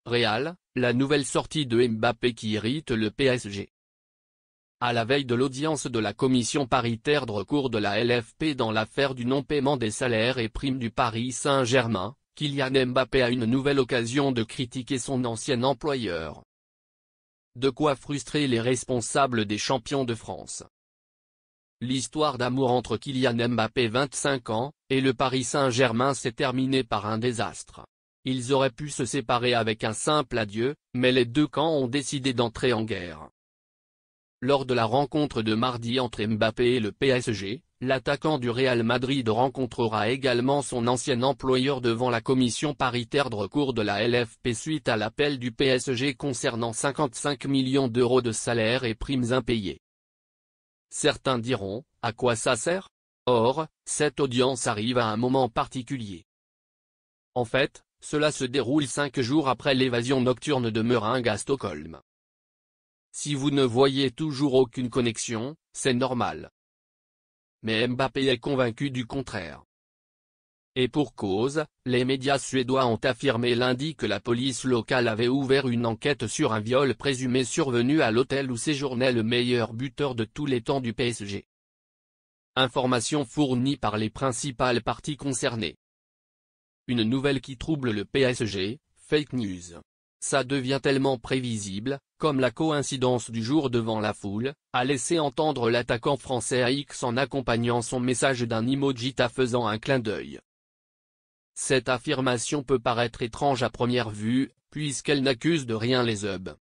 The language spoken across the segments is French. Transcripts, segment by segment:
Real, la nouvelle sortie de Mbappé qui irrite le PSG. À la veille de l'audience de la commission paritaire de recours de la LFP dans l'affaire du non-paiement des salaires et primes du Paris Saint-Germain, Kylian Mbappé a une nouvelle occasion de critiquer son ancien employeur. De quoi frustrer les responsables des champions de France. L'histoire d'amour entre Kylian Mbappé 25 ans, et le Paris Saint-Germain s'est terminée par un désastre. Ils auraient pu se séparer avec un simple adieu, mais les deux camps ont décidé d'entrer en guerre. Lors de la rencontre de mardi entre Mbappé et le PSG, l'attaquant du Real Madrid rencontrera également son ancien employeur devant la commission paritaire de recours de la LFP suite à l'appel du PSG concernant 55 millions d'euros de salaires et primes impayées. Certains diront, à quoi ça sert? Or, cette audience arrive à un moment particulier. En fait, cela se déroule 5 jours après l'évasion nocturne de Meringue à Stockholm. Si vous ne voyez toujours aucune connexion, c'est normal. Mais Mbappé est convaincu du contraire. Et pour cause, les médias suédois ont affirmé lundi que la police locale avait ouvert une enquête sur un viol présumé survenu à l'hôtel où séjournait le meilleur buteur de tous les temps du PSG. Information fournie par les principales parties concernées. Une nouvelle qui trouble le PSG, fake news. Ça devient tellement prévisible, comme la coïncidence du jour devant la foule, a laissé entendre l'attaquant français à X en accompagnant son message d'un emoji faisant un clin d'œil. Cette affirmation peut paraître étrange à première vue, puisqu'elle n'accuse de rien les hubs.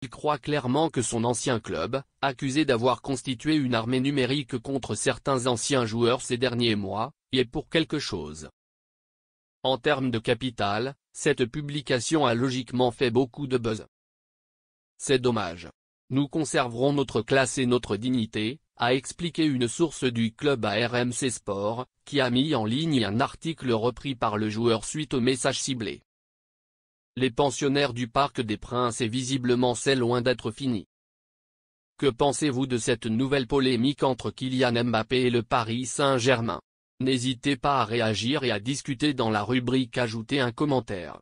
Il croit clairement que son ancien club, accusé d'avoir constitué une armée numérique contre certains anciens joueurs ces derniers mois, y est pour quelque chose. En termes de capital, cette publication a logiquement fait beaucoup de buzz. C'est dommage. Nous conserverons notre classe et notre dignité, a expliqué une source du club à RMC Sport, qui a mis en ligne un article repris par le joueur suite au message ciblé. Les pensionnaires du Parc des Princes et visiblement c'est loin d'être fini. Que pensez-vous de cette nouvelle polémique entre Kylian Mbappé et le Paris Saint-Germain? N'hésitez pas à réagir et à discuter dans la rubrique Ajouter un commentaire.